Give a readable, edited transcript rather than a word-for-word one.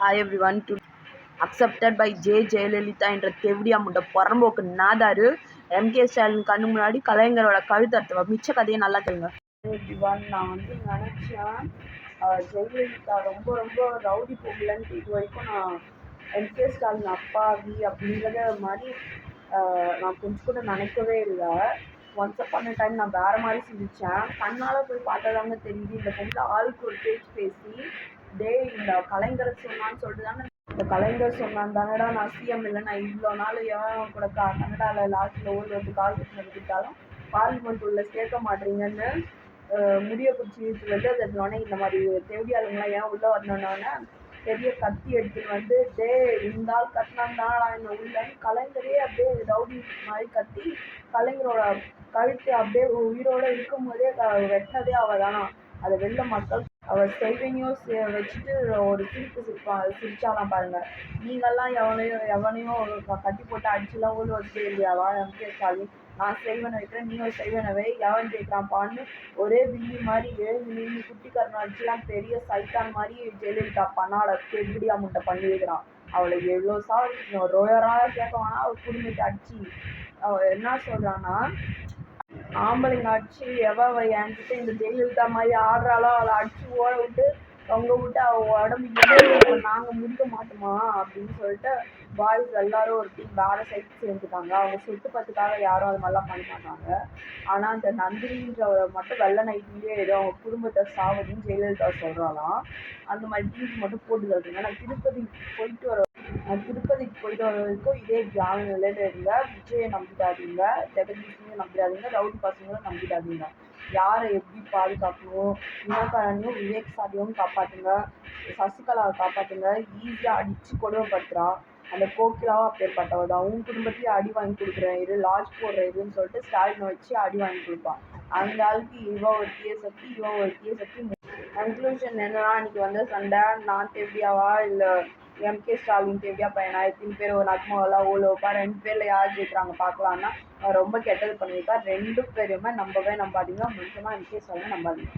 Hi everyone. Accepted by J. Jayalalitha என்ற தெவிடியா முண்ட புறம்போக்கு நாதாரு எம்கே ஸ்டாலின் கண்ணு முன்னாடி கலைஞரோட கழுத்தறுத்த மிச்ச கதையை நல்லா கேளுங்க. எவ்ரிவன், நான் நினச்சேன் ஜெயலலிதா ரொம்ப ரொம்ப ரவுடி போகலன்ட்டு இது வரைக்கும் நான் எம்கே ஸ்டாலின் அப்பாவி அப்படின்றத மாதிரி நான் கொஞ்சம் கூட நினைக்கவே இல்லை. ஒன்ஸ் அப்பான டைம் நான் வேறு மாதிரி சிந்திச்சேன். கண்ணால் போய் பார்த்ததாங்க தெரியுது இந்த பொண்ணு ஆளுக்கு ஒரு பேச்சு பேசி இந்த கலைஞரை சொன்னான்னு சொல்லிட்டு தானே இந்த கலைஞர் சொன்னான் தானடா நான் சிஎம் இல்லை, நான் இவ்வளோ நாள் எவன் கூட கன்னடாவில் லாஸ்ட்டில் வந்து காசு கொடுத்தாலும் பார்லிமெண்ட் உள்ள சேர்க்க மாட்டீங்கன்னு முடிய பிடிச்சி இழுத்து வந்து அதனோடனே இந்த மாதிரி தேவையாளுங்களாம் ஏன் உள்ளே வரணுன்னொன்னே பெரிய கத்தி எடுத்துன்னு வந்து இருந்தால் கட்டினாந்தானடா இந்த உள்ள கலைஞரே அப்படியே ரவுடி மாதிரி கத்தி கலைஞரோட கழுத்து அப்படியே உயிரோடு இருக்கும் போதே வெட்டினதே அவள் தானா. அதை வெளில மக்கள் அவள் செய்வனையும் வச்சுட்டு ஒரு சிரிச்சாலாம் பாருங்க. நீங்கள்லாம் எவனையும் கட்டி போட்டு அடிச்சுலாம் ஊழல் வச்சுட்டே இல்லையாவா எம்கே ஸ்டாலின்? நான் செய்வனை வைக்கிறேன், நீயும் செய்வனவை எவன் கேட்குறான்ப்பான்னு ஒரே வில்லி மாதிரி எழுந்து குட்டிக்காரனை அடிச்சுலாம் பெரிய சைத்தான் மாதிரி ஜெயலலிதா பண்ணாட கெடுபடியா முட்டை பண்ணி வைக்கிறான். அவளை எவ்வளோ சாவடிக்கணும், ரோயராக கேட்க வேணா அவள் குடும்பத்தை அடிச்சு அவள் என்ன சொல்கிறான்னா, ஆம்பளைங்க அடிச்சு என்கிட்ட இந்த ஜெயலலிதா மாதிரி ஆடுறாளோ அவளை அடிச்சு ஓட விட்டு தொங்க விட்டு அவள் உடம்பு நாங்கள் முடிக்க மாட்டோமா அப்படின்னு சொல்லிட்டு பாய்ஸ் எல்லாரும் ஒரு டீம் வேறு சைட் சேர்ந்துட்டாங்க. அவங்க சொத்து பத்துக்காக யாரும் அது மாதிரிலாம் பண்ண மாட்டாங்க. ஆனால் அந்த நந்தினின்றவரை மட்டும் வெள்ளை நைட்லேயே ஏதோ அவங்க குடும்பத்தை சாவடின்னு ஜெயலலிதா சொல்கிறாலாம். அந்த மாதிரி டீம்ஸ் மட்டும் போட்டு தருதுங்க. நான் திருப்பதிக்கு போயிட்டு வர வரைக்கும் இதே தியான நிலையில் இருங்க. விஜயை நம்பிடாதீங்க, ஜெகதீஷையும் நம்பிடாதீங்க, ரவுடி பசங்களும் நம்பிடாதீங்க. யாரை எப்படி பாதுகாக்கணும், இனக்காரனையும் விவேக் சாதியும் காப்பாற்றுங்க, சசிகலாவை காப்பாற்றுங்க. ஈஸியாக அடித்து கொடுமைப்படுத்துகிறா அந்த கோகிலாவும் அப்பேற்பட்டவள் தான். உன் குடும்பத்தையும் அடி வாங்கி கொடுக்குறேன் இரு, லாட்ஜ் போடுற இதுன்னு சொல்லிட்டு ஸ்டாலினை வச்சு அடி வாங்கி கொடுப்பான். அந்த ஆளுக்கு இவன் ஒரு சக்தி இவன் ஒரு சக்தி. கன்க்ளூஷன் என்னன்னா, இன்னைக்கு வந்து சண்டை நான் தேவையாவா இல்லை எம்கே ஸ்டாலின் தேவையா பையனா, எத்தனை பேர் ஒரு நக்மாவெல்லாம் ஓலோப்பா 2 பேரில் யார் ஜெயிக்கிறாங்க பார்க்கலான்னா ரொம்ப கெட்டது பண்ணியிருக்கா. 2 பேருமே நம்பவே நம்பாதீங்க, முக்கியமாக எம்கே ஸ்டாலினை நம்பாதீங்க.